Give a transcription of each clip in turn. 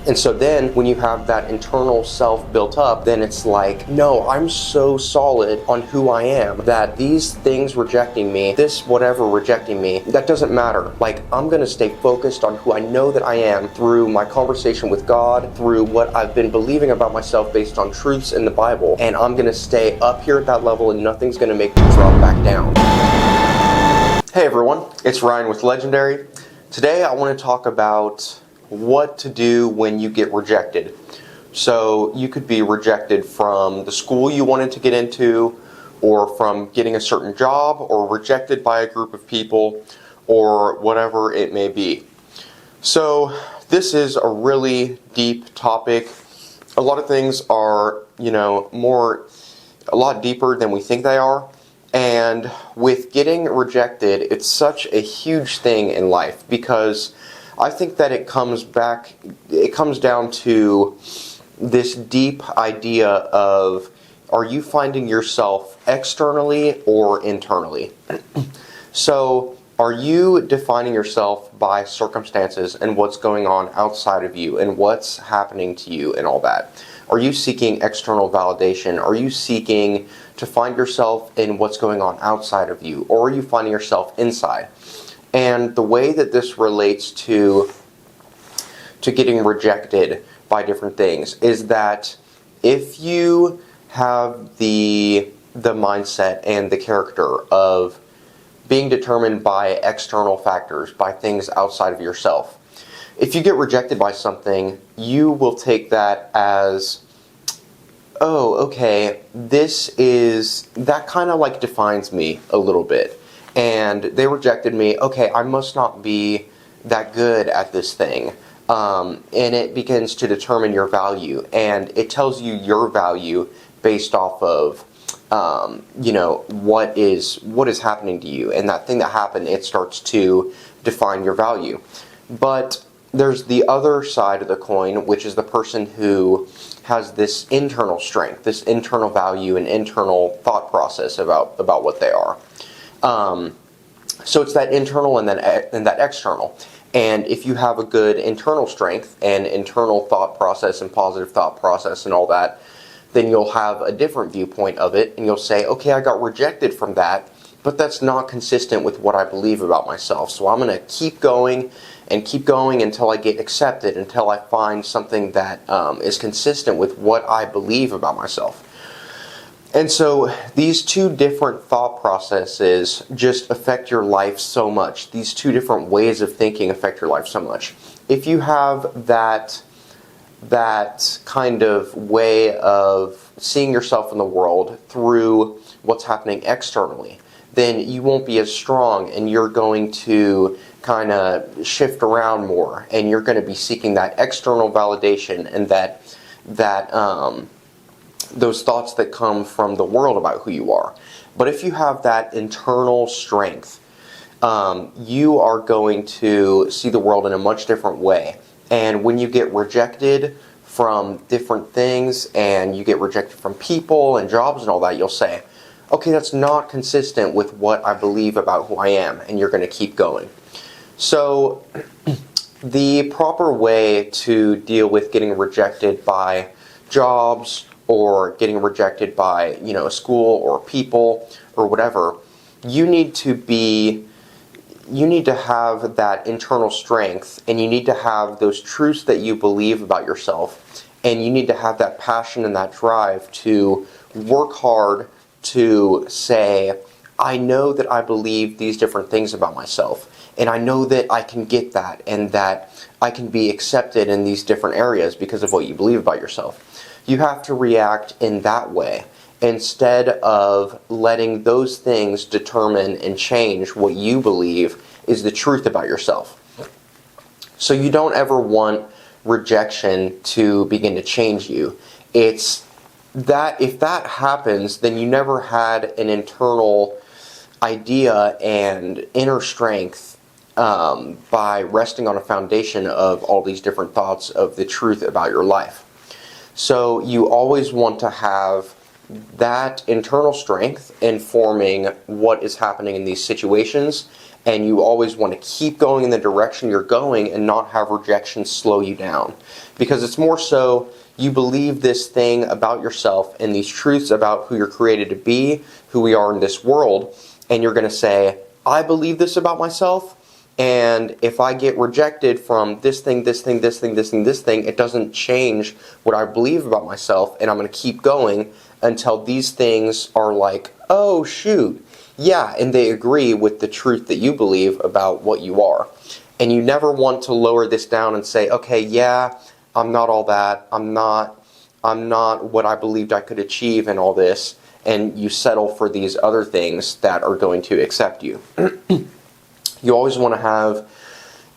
And so then when you have that internal self built up, then it's like, no, I'm so solid on who I am that these things rejecting me, this whatever rejecting me, that doesn't matter. Like, I'm going to stay focused on who I know that I am through my conversation with God, through what I've been believing about myself based on truths in the Bible, and I'm going to stay up here at that level and nothing's going to make me drop back down. Hey everyone, it's Ryan with Legendary. Today I want to talk about what to do when you get rejected. So you could be rejected from the school you wanted to get into, or from getting a certain job, or rejected by a group of people, or whatever it may be. So this is a really deep topic. A lot of things are, a lot deeper than we think they are. And with getting rejected, it's such a huge thing in life, because I think that it comes down to this deep idea of, are you finding yourself externally or internally? So, are you defining yourself by circumstances and what's going on outside of you and what's happening to you and all that? Are you seeking external validation? Are you seeking to find yourself in what's going on outside of you? Or are you finding yourself inside? And the way that this relates to getting rejected by different things is that if you have the mindset and the character of being determined by external factors, by things outside of yourself, if you get rejected by something, you will take that as, oh, okay, that kind of like defines me a little bit. And they rejected me, okay, I must not be that good at this thing. And it begins to determine your value. And it tells you your value based off of, what is happening to you. And that thing that happened, it starts to define your value. But there's the other side of the coin, which is the person who has this internal strength, this internal value and internal thought process about what they are. So it's that internal and that external. And if you have a good internal strength and internal thought process and positive thought process and all that, then you'll have a different viewpoint of it, and you'll say, okay, I got rejected from that, but that's not consistent with what I believe about myself. So I'm going to keep going until I get accepted, until I find something that is consistent with what I believe about myself. And so these two different thought processes just affect your life so much. These two different ways of thinking affect your life so much. If you have that kind of way of seeing yourself in the world through what's happening externally, then you won't be as strong, and you're going to kind of shift around more, and you're going to be seeking that external validation and those thoughts that come from the world about who you are. But if you have that internal strength, you are going to see the world in a much different way. And when you get rejected from different things, and you get rejected from people and jobs and all that, you'll say, okay, that's not consistent with what I believe about who I am, and you're going to keep going. So the proper way to deal with getting rejected by jobs, or getting rejected by, a school or people or whatever, you need to have that internal strength, and you need to have those truths that you believe about yourself, and you need to have that passion and that drive to work hard to say, I know that I believe these different things about myself, and I know that I can get that, and that I can be accepted in these different areas because of what you believe about yourself. You have to react in that way, instead of letting those things determine and change what you believe is the truth about yourself. So you don't ever want rejection to begin to change you. It's that if that happens, then you never had an internal idea and inner strength by resting on a foundation of all these different thoughts of the truth about your life. So you always want to have that internal strength informing what is happening in these situations, and you always want to keep going in the direction you're going and not have rejection slow you down. Because it's more so you believe this thing about yourself and these truths about who you're created to be, who we are in this world, and you're going to say, I believe this about myself, and if I get rejected from this thing, this thing, this thing, this thing, this thing, it doesn't change what I believe about myself, and I'm going to keep going until these things are like, oh shoot, yeah, and they agree with the truth that you believe about what you are. And you never want to lower this down and say, okay, yeah, I'm not all that, I'm not what I believed I could achieve and all this, and you settle for these other things that are going to accept you. You always want to have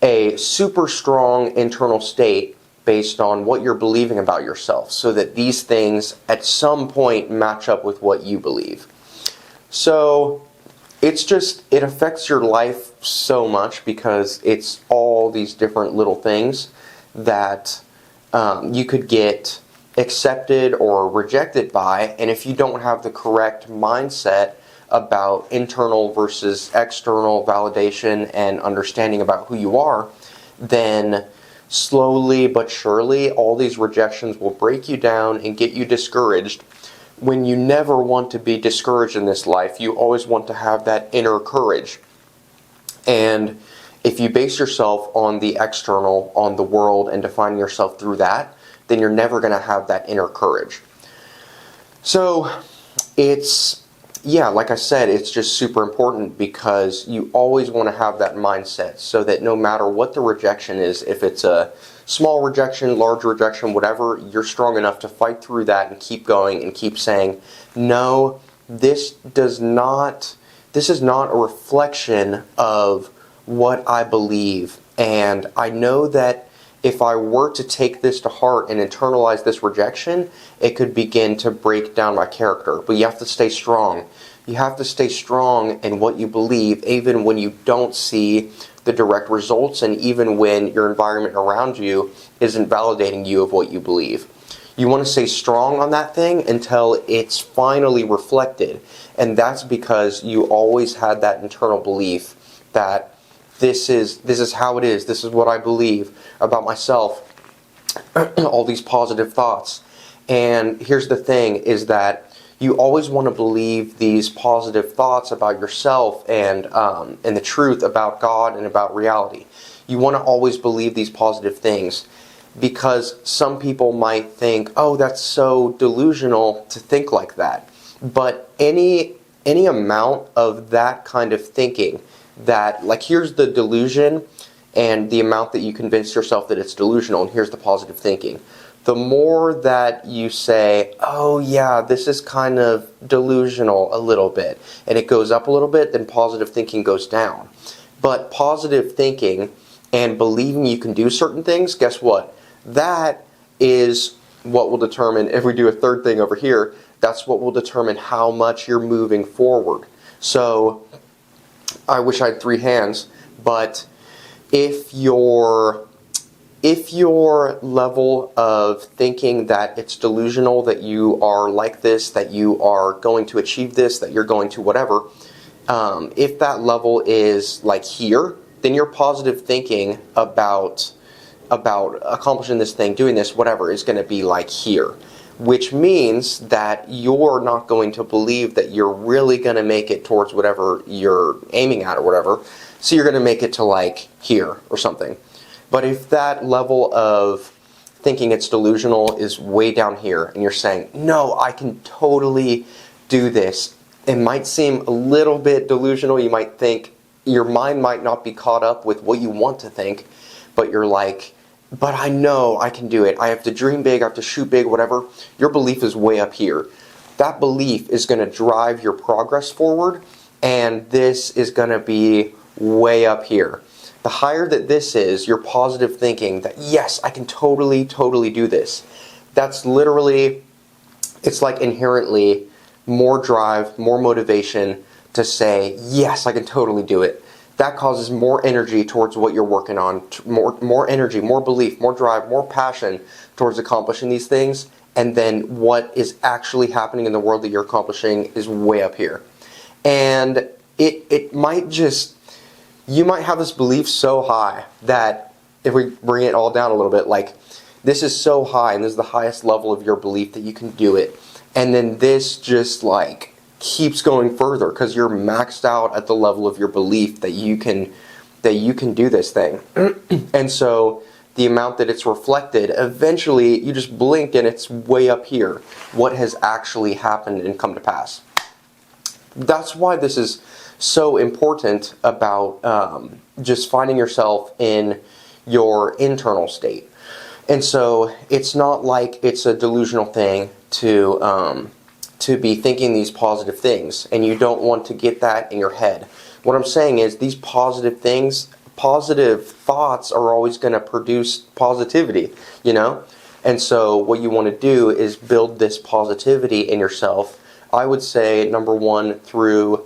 a super strong internal state based on what you're believing about yourself, so that these things at some point match up with what you believe. So it affects your life so much because it's all these different little things that you could get accepted or rejected by, and if you don't have the correct mindset about internal versus external validation and understanding about who you are, then slowly but surely all these rejections will break you down and get you discouraged. When you never want to be discouraged in this life, you always want to have that inner courage. And if you base yourself on the external, on the world, and define yourself through that, then you're never going to have that inner courage. So like I said, it's just super important because you always want to have that mindset so that no matter what the rejection is, if it's a small rejection, large rejection, whatever, you're strong enough to fight through that and keep going and keep saying, no, this is not a reflection of what I believe. And I know that if I were to take this to heart and internalize this rejection, it could begin to break down my character. But you have to stay strong. You have to stay strong in what you believe, even when you don't see the direct results and even when your environment around you isn't validating you of what you believe. You want to stay strong on that thing until it's finally reflected. And that's because you always had that internal belief that this is how it is, this is what I believe about myself, all these positive thoughts. And here's the thing, is that you always want to believe these positive thoughts about yourself and the truth about God and about reality. You want to always believe these positive things, because some people might think, oh, that's so delusional to think like that. But any amount of that kind of thinking, that, like, here's the delusion and the amount that you convince yourself that it's delusional, and here's the positive thinking. The more that you say, oh yeah, this is kind of delusional a little bit, and it goes up a little bit, then positive thinking goes down. But positive thinking and believing you can do certain things, guess what? That is what will determine, if we do a third thing over here, that's what will determine how much you're moving forward. So, I wish I had three hands, but if your level of thinking that it's delusional, that you are like this, that you are going to achieve this, that you're going to whatever, if that level is like here, then your positive thinking about accomplishing this thing, doing this, whatever, is going to be like here. Which means that you're not going to believe that you're really going to make it towards whatever you're aiming at or whatever. So you're going to make it to like here or something. But if that level of thinking it's delusional is way down here, and you're saying, no, I can totally do this, it might seem a little bit delusional. You might think, your mind might not be caught up with what you want to think, but you're like, but I know I can do it. I have to dream big, I have to shoot big, whatever. Your belief is way up here. That belief is going to drive your progress forward, and this is going to be way up here. The higher that this is, your positive thinking that, yes, I can totally do this. That's literally, it's like inherently more drive, more motivation to say, yes, I can totally do it. That causes more energy towards what you're working on, more energy, more belief, more drive, more passion towards accomplishing these things. And then what is actually happening in the world that you're accomplishing is way up here. And it might just, you might have this belief so high that if we bring it all down a little bit, like this is so high and this is the highest level of your belief that you can do it. And then this just like keeps going further because you're maxed out at the level of your belief that you can do this thing. And so the amount that it's reflected, eventually you just blink and it's way up here. What has actually happened and come to pass. That's why this is so important about just finding yourself in your internal state. And so it's not like it's a delusional thing to be thinking these positive things, and you don't want to get that in your head. What I'm saying is these positive things, positive thoughts are always going to produce positivity, you know? And so what you want to do is build this positivity in yourself. I would say, number one, through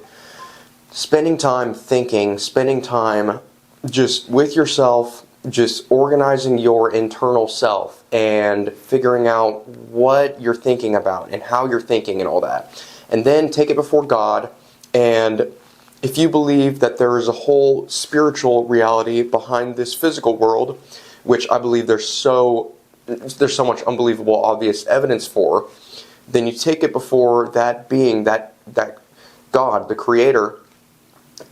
spending time thinking, spending time just with yourself, just organizing your internal self and figuring out what you're thinking about and how you're thinking and all that. And then take it before God, and if you believe that there is a whole spiritual reality behind this physical world, which I believe there's so much unbelievable obvious evidence for, then you take it before that being, that God, the Creator,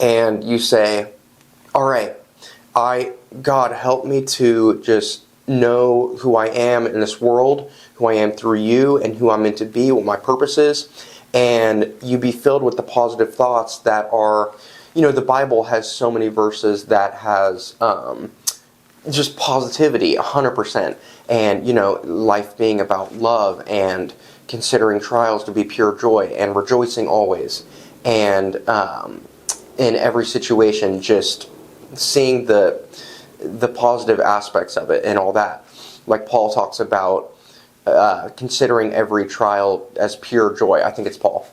and you say, all right, God, help me to just know who I am in this world, who I am through you, and who I'm meant to be, what my purpose is. And you be filled with the positive thoughts that are, you know, the Bible has so many verses that has just positivity, 100%. And, you know, life being about love and considering trials to be pure joy and rejoicing always. And in every situation, just seeing the positive aspects of it and all that. Like Paul talks about considering every trial as pure joy. I think it's Paul.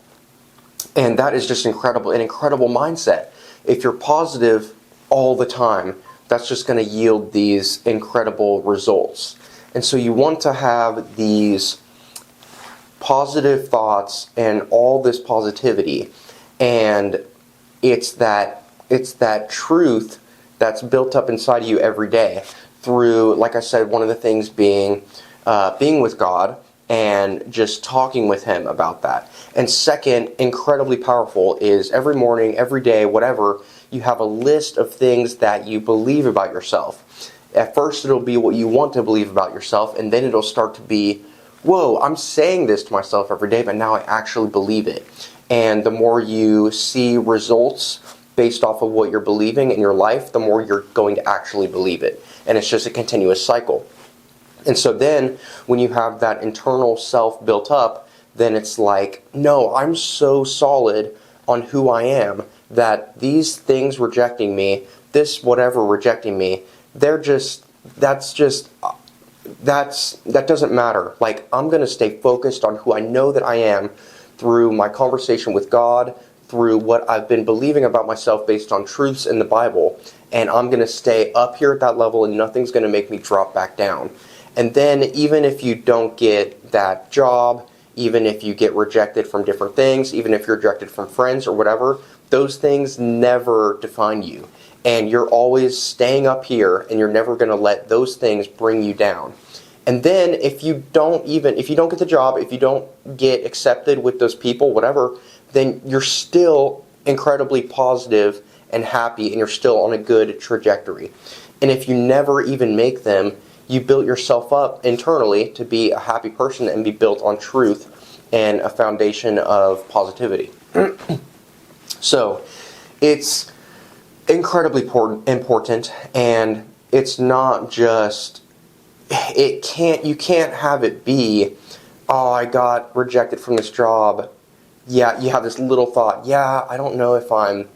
And that is just incredible, an incredible mindset. If you're positive all the time, that's just going to yield these incredible results. And so you want to have these positive thoughts and all this positivity. And it's that truth that's built up inside of you every day through, like I said, one of the things being with God and just talking with Him about that. And second, incredibly powerful, is every morning, every day, whatever, you have a list of things that you believe about yourself. At first it'll be what you want to believe about yourself, and then it'll start to be, whoa, I'm saying this to myself every day, but now I actually believe it. And the more you see results based off of what you're believing in your life, the more you're going to actually believe it. And it's just a continuous cycle. And so then, when you have that internal self built up, then it's like, no, I'm so solid on who I am that these things rejecting me, this whatever rejecting me, that doesn't matter. Like, I'm going to stay focused on who I know that I am through my conversation with God, through what I've been believing about myself based on truths in the Bible, and I'm going to stay up here at that level, and nothing's going to make me drop back down. And then even if you don't get that job, even if you get rejected from different things, even if you're rejected from friends or whatever, those things never define you. And you're always staying up here, and you're never going to let those things bring you down. And then if you don't get the job, if you don't get accepted with those people, whatever, then you're still incredibly positive and happy, and you're still on a good trajectory. And if you never even make them, you built yourself up internally to be a happy person and be built on truth and a foundation of positivity. So it's incredibly important, and it's not just, you can't have it be, oh, I got rejected from this job. Yeah, you have this little thought, yeah, I don't know if I'm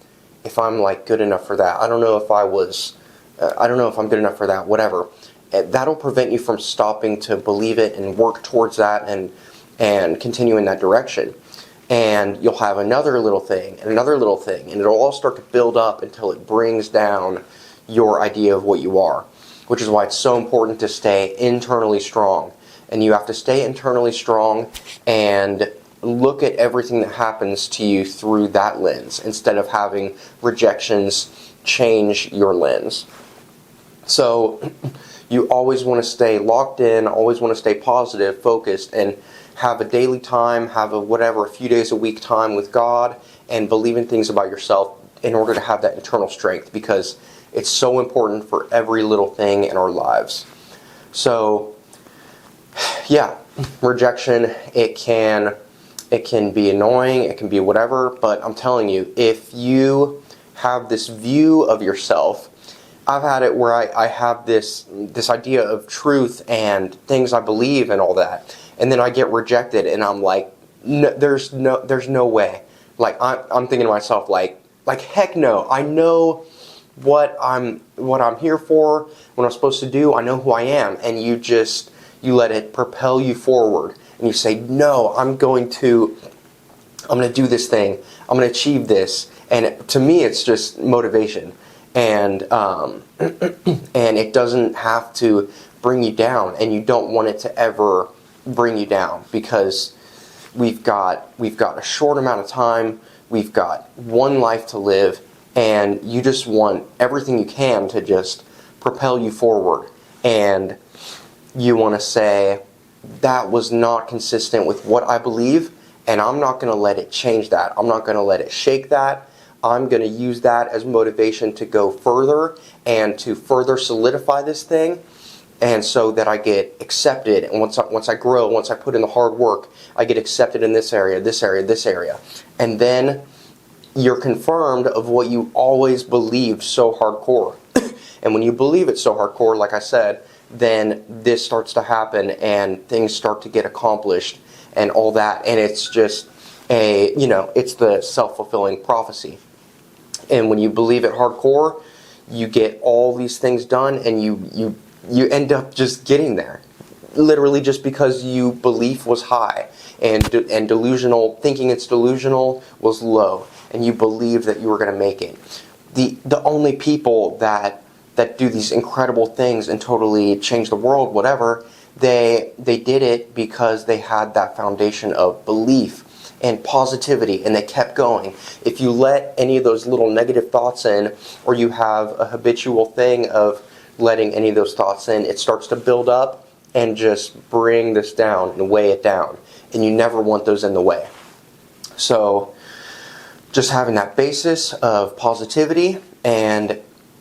like good enough for that. I don't know if I'm good enough for that, whatever. That'll prevent you from stopping to believe it and work towards that and continue in that direction. And you'll have another little thing and another little thing, and it'll all start to build up until it brings down your idea of what you are, which is why it's so important to stay internally strong. And you have to stay internally strong and look at everything that happens to you through that lens instead of having rejections change your lens. So you always want to stay locked in, always want to stay positive, focused, and have a daily time, have a few days a week time with God, and believe in things about yourself in order to have that internal strength, because it's so important for every little thing in our lives. So, yeah, rejection, it can be annoying, it can be whatever, but I'm telling you, if you have this view of yourself, I've had it where I have this idea of truth and things I believe and all that, and then I get rejected, and I'm like, no, there's no way. Like I'm thinking to myself, like heck no. I know what I'm here for, what I'm supposed to do. I know who I am, and you let it propel you forward, and you say, no, I'm going to do this thing. I'm going to achieve this, and to me, it's just motivation. And and it doesn't have to bring you down, and you don't want it to ever bring you down, because we've got a short amount of time, we've got one life to live, and you just want everything you can to just propel you forward. And you want to say, that was not consistent with what I believe, and I'm not going to let it change that. I'm not going to let it shake that. I'm going to use that as motivation to go further and to further solidify this thing, and so that I get accepted. And once I grow, once I put in the hard work, I get accepted in this area, this area, this area. And then you're confirmed of what you always believed so hardcore. And when you believe it so hardcore, like I said, then this starts to happen and things start to get accomplished and all that. And it's just it's the self-fulfilling prophecy. And when you believe it hardcore, you get all these things done, and you end up just getting there. Literally just because you belief was high, and delusional, thinking it's delusional was low, and you believed that you were going to make it. The only people that do these incredible things and totally change the world, whatever, they did it because they had that foundation of belief and positivity, and they kept going. If you let any of those little negative thoughts in, or you have a habitual thing of letting any of those thoughts in, it starts to build up and just bring this down and weigh it down. And you never want those in the way. So just having that basis of positivity, and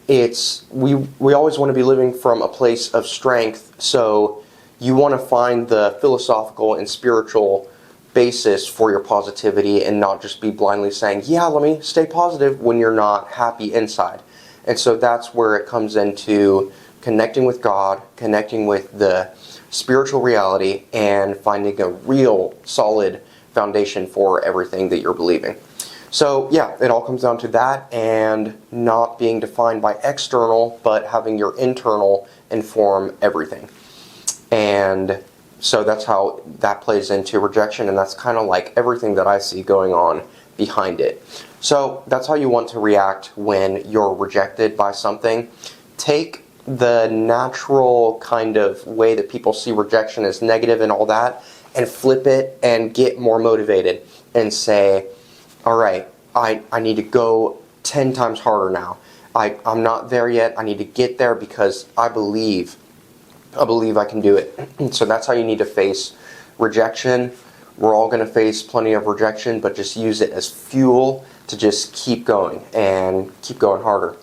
we always want to be living from a place of strength, so you want to find the philosophical and spiritual basis for your positivity, and not just be blindly saying, yeah, let me stay positive, when you're not happy inside. And so that's where it comes into connecting with God, connecting with the spiritual reality, and finding a real solid foundation for everything that you're believing. So yeah, it all comes down to that, and not being defined by external, but having your internal inform everything. And so that's how that plays into rejection, and that's kind of like everything that I see going on behind it. So that's how you want to react when you're rejected by something. Take the natural kind of way that people see rejection as negative and all that, and flip it and get more motivated and say, all right, I need to go 10 times harder now. I'm not there yet. I need to get there because I believe I can do it. So that's how you need to face rejection. We're all going to face plenty of rejection, but just use it as fuel to just keep going and keep going harder.